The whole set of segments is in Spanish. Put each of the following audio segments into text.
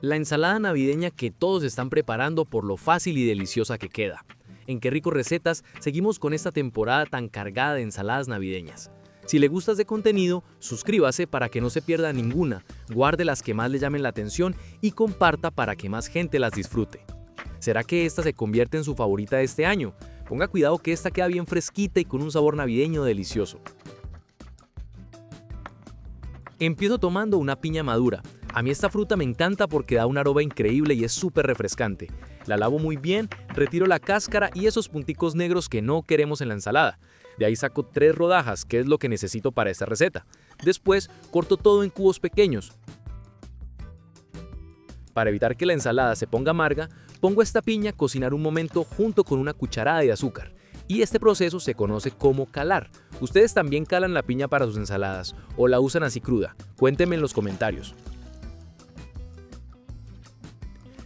La ensalada navideña que todos están preparando por lo fácil y deliciosa que queda. En Qué Rico Recetas seguimos con esta temporada tan cargada de ensaladas navideñas. Si le gusta este contenido, suscríbase para que no se pierda ninguna, guarde las que más le llamen la atención y comparta para que más gente las disfrute. ¿Será que esta se convierte en su favorita de este año? Ponga cuidado que esta queda bien fresquita y con un sabor navideño delicioso. Empiezo tomando una piña madura. A mí esta fruta me encanta porque da un aroma increíble y es súper refrescante. La lavo muy bien, retiro la cáscara y esos punticos negros que no queremos en la ensalada. De ahí saco 3 rodajas, que es lo que necesito para esta receta. Después corto todo en cubos pequeños. Para evitar que la ensalada se ponga amarga, pongo esta piña a cocinar un momento junto con una cucharada de azúcar. Y este proceso se conoce como calar. ¿Ustedes también calan la piña para sus ensaladas o la usan así cruda? Cuéntenme en los comentarios.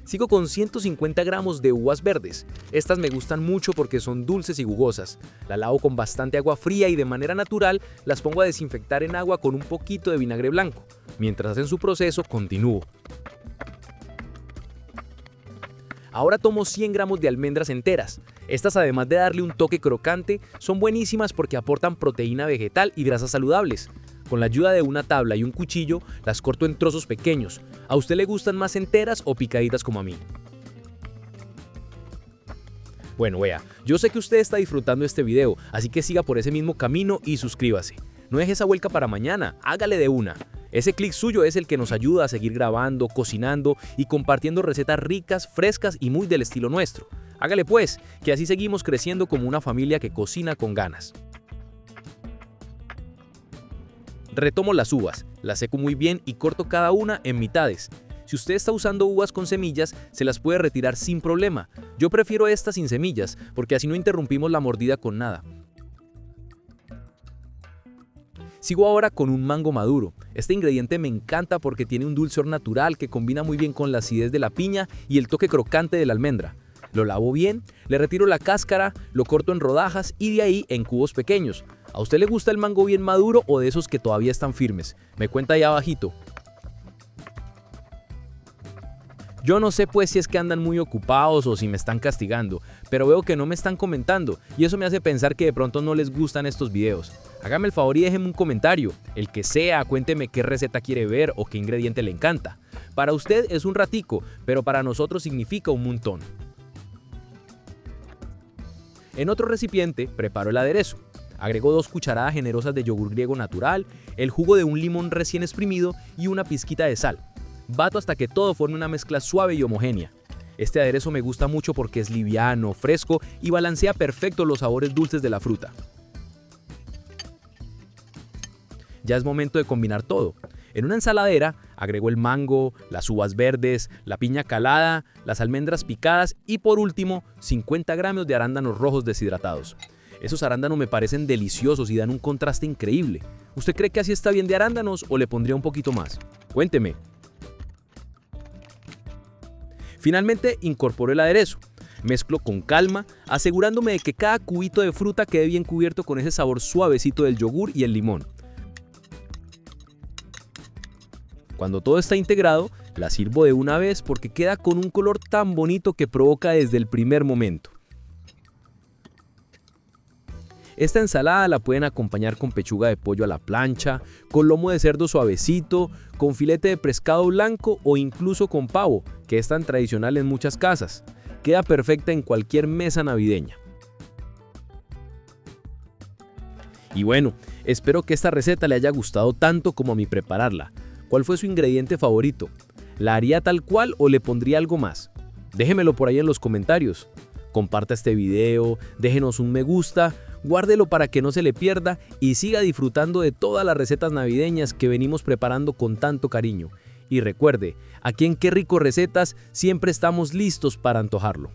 Sigo con 150 gramos de uvas verdes. Estas me gustan mucho porque son dulces y jugosas. La lavo con bastante agua fría y de manera natural las pongo a desinfectar en agua con un poquito de vinagre blanco. Mientras hacen su proceso, continúo. Ahora tomo 100 gramos de almendras enteras. Estas, además de darle un toque crocante, son buenísimas porque aportan proteína vegetal y grasas saludables. Con la ayuda de una tabla y un cuchillo, las corto en trozos pequeños. ¿A usted le gustan más enteras o picaditas como a mí? Bueno, vea, yo sé que usted está disfrutando este video, así que siga por ese mismo camino y suscríbase. No deje esa vuelta para mañana, hágale de una. Ese clic suyo es el que nos ayuda a seguir grabando, cocinando y compartiendo recetas ricas, frescas y muy del estilo nuestro. Hágale pues, que así seguimos creciendo como una familia que cocina con ganas. Retomo las uvas, las seco muy bien y corto cada una en mitades. Si usted está usando uvas con semillas, se las puede retirar sin problema. Yo prefiero estas sin semillas, porque así no interrumpimos la mordida con nada. Sigo ahora con un mango maduro. Este ingrediente me encanta porque tiene un dulzor natural que combina muy bien con la acidez de la piña y el toque crocante de la almendra. Lo lavo bien, le retiro la cáscara, lo corto en rodajas y de ahí en cubos pequeños. ¿A usted le gusta el mango bien maduro o de esos que todavía están firmes? Me cuenta ahí abajito. Yo no sé pues si es que andan muy ocupados o si me están castigando, pero veo que no me están comentando y eso me hace pensar que de pronto no les gustan estos videos. Hágame el favor y déjeme un comentario, el que sea, cuénteme qué receta quiere ver o qué ingrediente le encanta. Para usted es un ratico, pero para nosotros significa un montón. En otro recipiente preparo el aderezo. Agrego 2 cucharadas generosas de yogur griego natural, el jugo de un limón recién exprimido y una pizquita de sal. Bato hasta que todo forme una mezcla suave y homogénea. Este aderezo me gusta mucho porque es liviano, fresco y balancea perfecto los sabores dulces de la fruta. Ya es momento de combinar todo. En una ensaladera agrego el mango, las uvas verdes, la piña calada, las almendras picadas y por último 50 gramos de arándanos rojos deshidratados. Esos arándanos me parecen deliciosos y dan un contraste increíble. ¿Usted cree que así está bien de arándanos o le pondría un poquito más? Cuénteme. Finalmente incorporo el aderezo. Mezclo con calma, asegurándome de que cada cubito de fruta quede bien cubierto con ese sabor suavecito del yogur y el limón. Cuando todo está integrado, la sirvo de una vez porque queda con un color tan bonito que provoca desde el primer momento. Esta ensalada la pueden acompañar con pechuga de pollo a la plancha, con lomo de cerdo suavecito, con filete de pescado blanco o incluso con pavo, que es tan tradicional en muchas casas. Queda perfecta en cualquier mesa navideña. Y bueno, espero que esta receta le haya gustado tanto como a mí prepararla. ¿Cuál fue su ingrediente favorito? ¿La haría tal cual o le pondría algo más? Déjemelo por ahí en los comentarios. Comparta este video, déjenos un me gusta, guárdelo para que no se le pierda y siga disfrutando de todas las recetas navideñas que venimos preparando con tanto cariño. Y recuerde, aquí en Qué Rico Recetas siempre estamos listos para antojarlo.